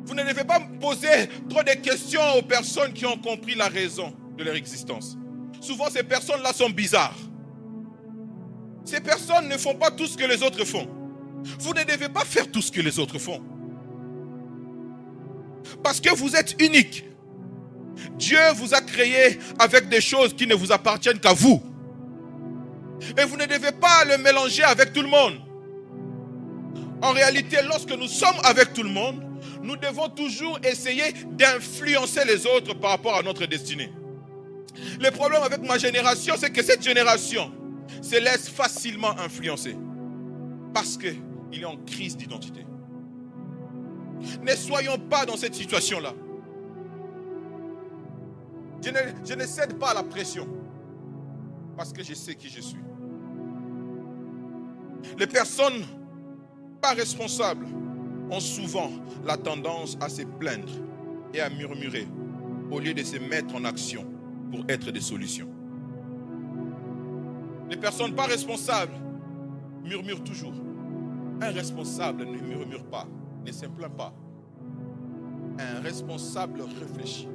Speaker 1: Vous ne devez pas poser trop de questions aux personnes qui ont compris la raison de leur existence. Souvent, ces personnes-là sont bizarres. Ces personnes ne font pas tout ce que les autres font. Vous ne devez pas faire tout ce que les autres font. Parce que vous êtes unique. Dieu vous a créé avec des choses qui ne vous appartiennent qu'à vous. Et vous ne devez pas le mélanger avec tout le monde. En réalité, lorsque nous sommes avec tout le monde, nous devons toujours essayer d'influencer les autres par rapport à notre destinée. Le problème avec ma génération, c'est que cette génération se laisse facilement influencer parce qu'il est en crise d'identité. Ne soyons pas dans cette situation-là. Je ne cède pas à la pression parce que je sais qui je suis. Les personnes pas responsables ont souvent la tendance à se plaindre et à murmurer au lieu de se mettre en action pour être des solutions. Les personnes pas responsables murmurent toujours. Un responsable ne murmure pas, ne se plaint pas. Un responsable réfléchit,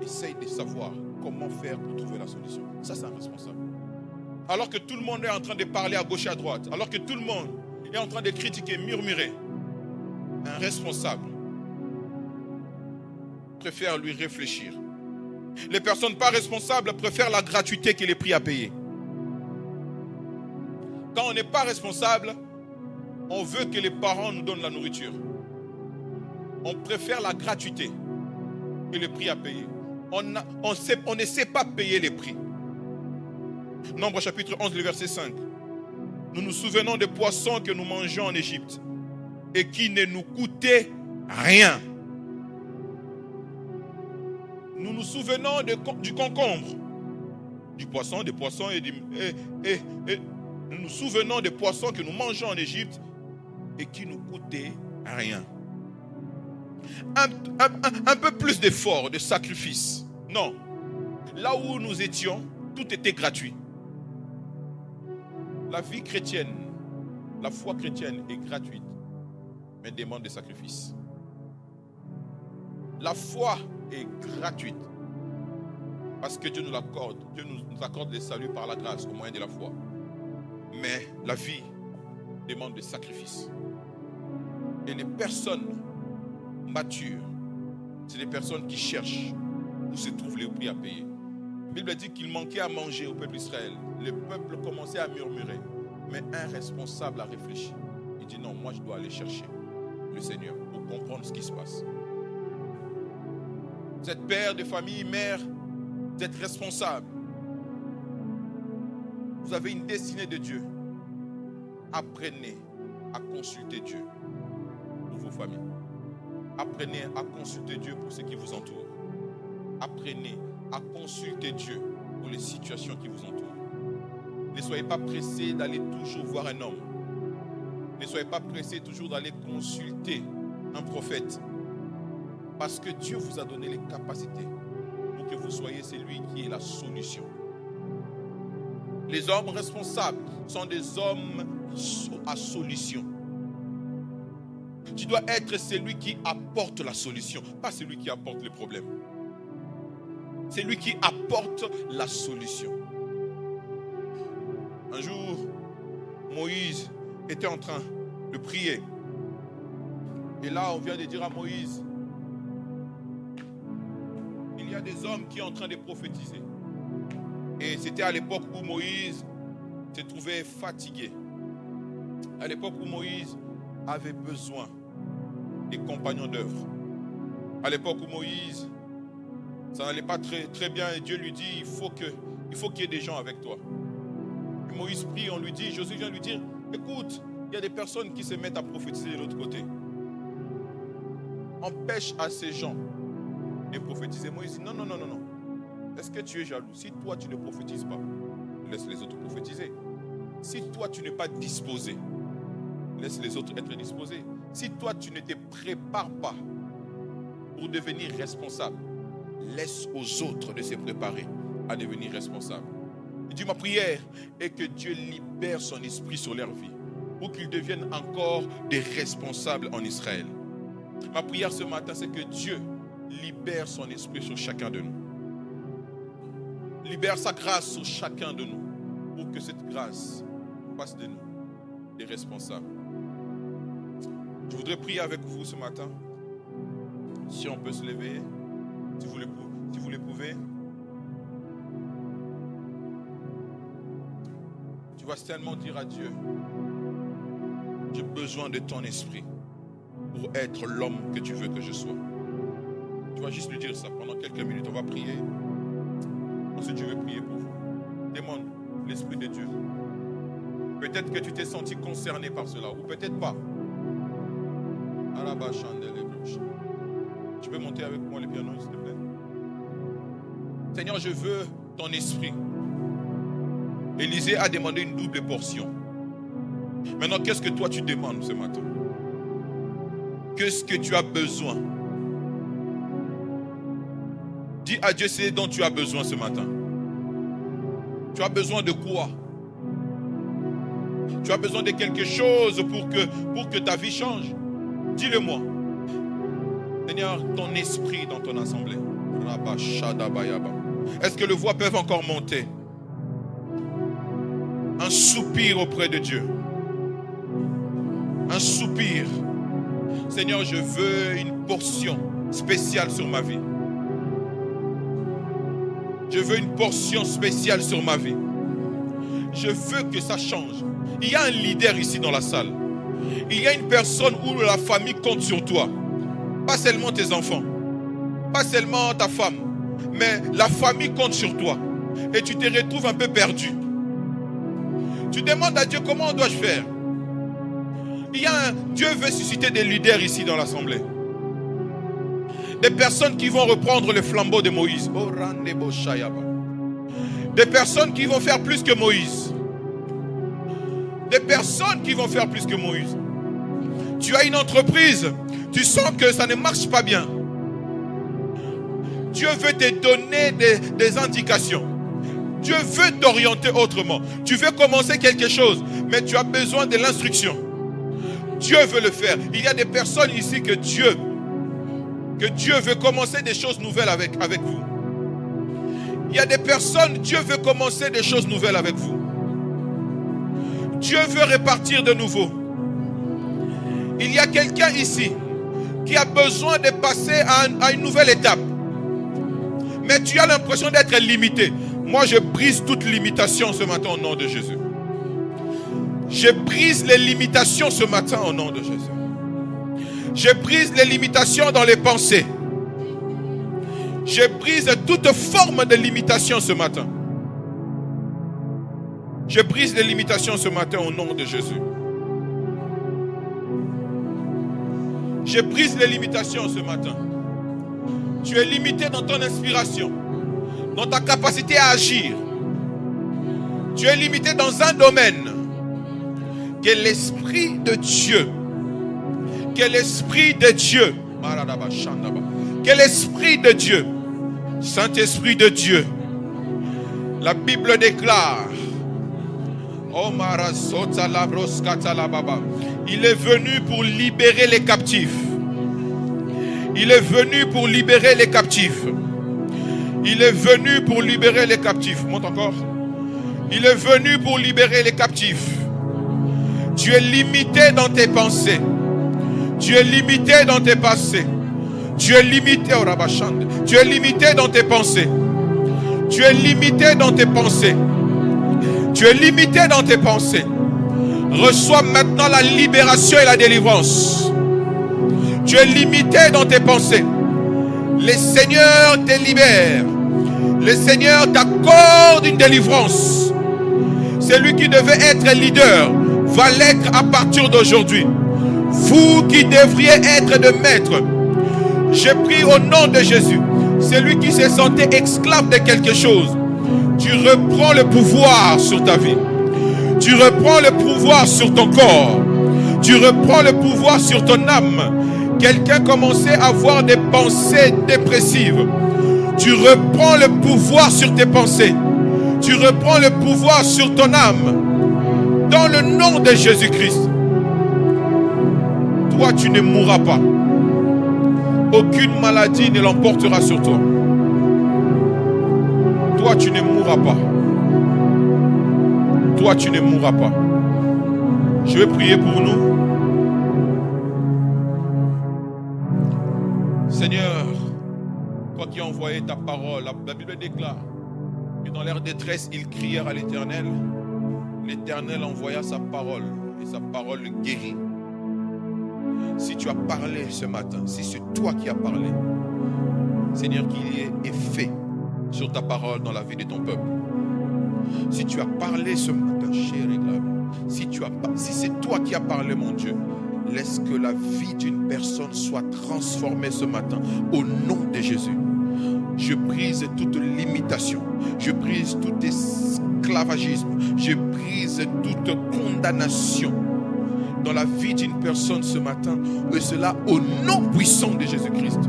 Speaker 1: essaye de savoir comment faire pour trouver la solution. Ça, c'est un responsable. Alors que tout le monde est en train de parler à gauche et à droite, alors que tout le monde est en train de critiquer, murmurer, un responsable préfère lui réfléchir. Les personnes pas responsables préfèrent la gratuité que les prix à payer. Quand on n'est pas responsable, on veut que les parents nous donnent la nourriture. On préfère la gratuité que les prix à payer. On ne sait pas payer les prix. Nombre chapitre 11, le verset 5. Nous nous souvenons des poissons que nous mangeons en Égypte et qui ne nous coûtaient rien. Nous nous souvenons du concombre, du poisson, des poissons et nous nous souvenons des poissons que nous mangeons en Égypte et qui nous coûtaient rien. Un peu plus d'effort, de sacrifice. Non. Là où nous étions, tout était gratuit. La vie chrétienne, la foi chrétienne est gratuite, mais demande des sacrifices. La foi est gratuite parce que Dieu nous l'accorde. Dieu nous accorde le salut par la grâce au moyen de la foi. Mais la vie demande des sacrifices. Et les personnes matures, c'est des personnes qui cherchent où se trouvent les prix à payer. La Bible dit qu'il manquait à manger au peuple d'Israël. Le peuple commençait à murmurer. Mais un responsable a réfléchi. Il dit non, moi je dois aller chercher le Seigneur pour comprendre ce qui se passe. Vous êtes père de famille, mère, vous êtes responsable. Vous avez une destinée de Dieu. Apprenez à consulter Dieu pour vos familles. Apprenez à consulter Dieu pour ceux qui vous entourent. Apprenez à consulter Dieu pour les situations qui vous entourent. Ne soyez pas pressés d'aller toujours voir un homme. Ne soyez pas pressés toujours d'aller consulter un prophète. Parce que Dieu vous a donné les capacités pour que vous soyez celui qui est la solution. Les hommes responsables sont des hommes à solution. Tu dois être celui qui apporte la solution, pas celui qui apporte le problème. C'est lui qui apporte la solution. Un jour, Moïse était en train de prier. Et là, on vient de dire à Moïse, il y a des hommes qui sont en train de prophétiser. Et c'était à l'époque où Moïse se trouvait fatigué. À l'époque où Moïse avait besoin des compagnons d'œuvre. À l'époque où Moïse, ça n'allait pas très bien et Dieu lui dit, il faut qu'il y ait des gens avec toi. Et Moïse prie, on lui dit, Josué vient lui dire, écoute, il y a des personnes qui se mettent à prophétiser de l'autre côté. Empêche à ces gens de prophétiser. Moïse dit, non. Est-ce que tu es jaloux? Si toi tu ne prophétises pas, laisse les autres prophétiser. Si toi tu n'es pas disposé, laisse les autres être disposés. Si toi tu ne te prépares pas pour devenir responsable, laisse aux autres de se préparer à devenir responsable. Il dit, ma prière est que Dieu libère son esprit sur leur vie pour qu'ils deviennent encore des responsables en Israël. Ma prière ce matin, c'est que Dieu libère son esprit sur chacun de nous. Libère sa grâce sur chacun de nous pour que cette grâce fasse de nous des responsables. Je voudrais prier avec vous ce matin. Si on peut se lever, si vous le pouvez. Tu vas seulement dire à Dieu, j'ai besoin de ton esprit pour être l'homme que tu veux que je sois. Tu vas juste lui dire ça pendant quelques minutes. On va prier. Ensuite, je vais prier pour vous. Demande l'Esprit de Dieu. Peut-être que tu t'es senti concerné par cela, ou peut-être pas. Tu peux monter avec moi le piano, s'il te plaît. Seigneur, je veux ton esprit. Élisée a demandé une double portion. Maintenant, qu'est-ce que toi tu demandes ce matin? Qu'est-ce que tu as besoin? Dis à Dieu ce dont tu as besoin ce matin. Tu as besoin de quoi? Tu as besoin de quelque chose pour que ta vie change. Dis-le-moi. Seigneur, ton esprit dans ton assemblée. Est-ce que les voix peuvent encore monter? Un soupir auprès de Dieu. Un soupir. Seigneur, je veux une portion spéciale sur ma vie. Je veux une portion spéciale sur ma vie. Je veux que ça change. Il y a un leader ici dans la salle. Il y a une personne où la famille compte sur toi. Pas seulement tes enfants. Pas seulement ta femme. Mais la famille compte sur toi. Et tu te retrouves un peu perdu. Tu demandes à Dieu comment dois-je faire. Dieu veut susciter des leaders ici dans l'assemblée. Des personnes qui vont reprendre le flambeau de Moïse. Des personnes qui vont faire plus que Moïse. Des personnes qui vont faire plus que Moïse. Tu as une entreprise, tu sens que ça ne marche pas bien. Dieu veut te donner des indications. Dieu veut t'orienter autrement. Tu veux commencer quelque chose, mais tu as besoin de l'instruction. Dieu veut le faire. Il y a des personnes ici que Dieu veut commencer des choses nouvelles avec vous. Il y a des personnes, Dieu veut commencer des choses nouvelles avec vous. Dieu veut repartir de nouveau. Il y a quelqu'un ici qui a besoin de passer à une nouvelle étape. mais tu as l'impression d'être limité. Moi, je brise toute limitation ce matin au nom de Jésus. Je brise les limitations ce matin au nom de Jésus. Je brise les limitations dans les pensées. Je brise toute forme de limitation ce matin. Je brise les limitations ce matin au nom de Jésus. Je brise les limitations ce matin. Tu es limité dans ton inspiration, dans ta capacité à agir. Tu es limité dans un domaine. Que l'Esprit de Dieu, que l'Esprit de Dieu, que l'Esprit de Dieu, Saint-Esprit de Dieu, la Bible déclare, il est venu pour libérer les captifs. Il est venu pour libérer les captifs. Il est venu pour libérer les captifs. Monte encore. Il est venu pour libérer les captifs. Tu es limité dans tes pensées. Tu es limité dans tes pensées. Tu es limité au Rabachand. Tu es limité dans tes pensées. Tu es limité dans tes pensées. Tu es limité dans tes pensées. Reçois maintenant la libération et la délivrance. Tu es limité dans tes pensées. Le Seigneur te libère. Le Seigneur t'accorde une délivrance. Celui qui devait être leader va l'être à partir d'aujourd'hui. Vous qui devriez être de maître, je prie au nom de Jésus. Celui qui se sentait esclave de quelque chose, tu reprends le pouvoir sur ta vie. Tu reprends le pouvoir sur ton corps. Tu reprends le pouvoir sur ton âme. Quelqu'un commençait à avoir des pensées dépressives. Tu reprends le pouvoir sur tes pensées. Tu reprends le pouvoir sur ton âme. Dans le nom de Jésus-Christ. Toi, tu ne mourras pas. Aucune maladie ne l'emportera sur toi. Toi, tu ne mourras pas. Toi, tu ne mourras pas. Je vais prier pour nous. Seigneur, toi qui as envoyé ta parole, la Bible déclare que dans leur détresse, ils crièrent à l'Éternel. L'Éternel envoya sa parole et sa parole guérit. Si tu as parlé ce matin, si c'est toi qui as parlé, Seigneur, qu'il y ait effet sur ta parole dans la vie de ton peuple. Si tu as parlé ce matin, chéri, si c'est toi qui as parlé, mon Dieu, laisse que la vie d'une personne soit transformée ce matin au nom de Jésus. Je brise toute limitation, je brise tout esclavagisme, je brise toute condamnation dans la vie d'une personne ce matin, et cela au nom puissant de Jésus-Christ.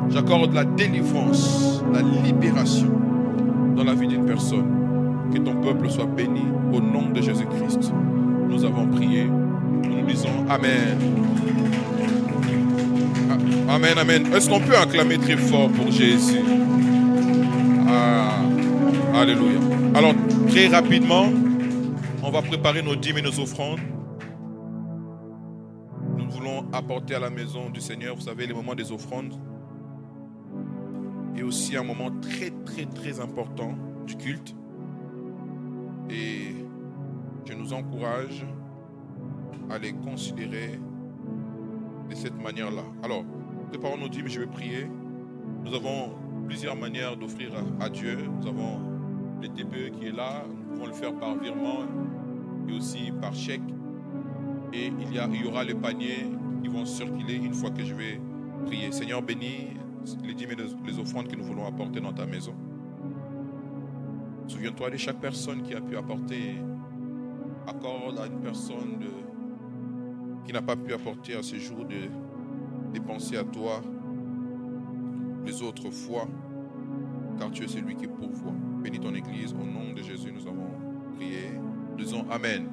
Speaker 1: J'accorde la délivrance, la libération dans la vie d'une personne. Que ton peuple soit béni au nom de Jésus-Christ. Nous avons prié, nous disons Amen. Amen, amen. Est-ce qu'on peut acclamer très fort pour Jésus? Alléluia. Alors, très rapidement, on va préparer nos dîmes et nos offrandes. Nous voulons apporter à la maison du Seigneur, vous savez, les moments des offrandes. Et aussi un moment très, très, très important du culte. Et je nous encourage à les considérer de cette manière-là. Alors, préparons nos dîmes, je vais prier. Nous avons plusieurs manières d'offrir à Dieu. Nous avons le TPE qui est là. Nous pouvons le faire par virement et aussi par chèque. Et il y aura les paniers qui vont circuler une fois que je vais prier. Seigneur, bénis les dîmes et les offrandes que nous voulons apporter dans ta maison. Souviens-toi de chaque personne qui a pu apporter. Accorde à une personne qui n'a pas pu apporter à ce jour de penser à toi les autres fois, car tu es celui qui pourvoit. Bénis ton Église. Au nom de Jésus, nous avons prié. Disons Amen.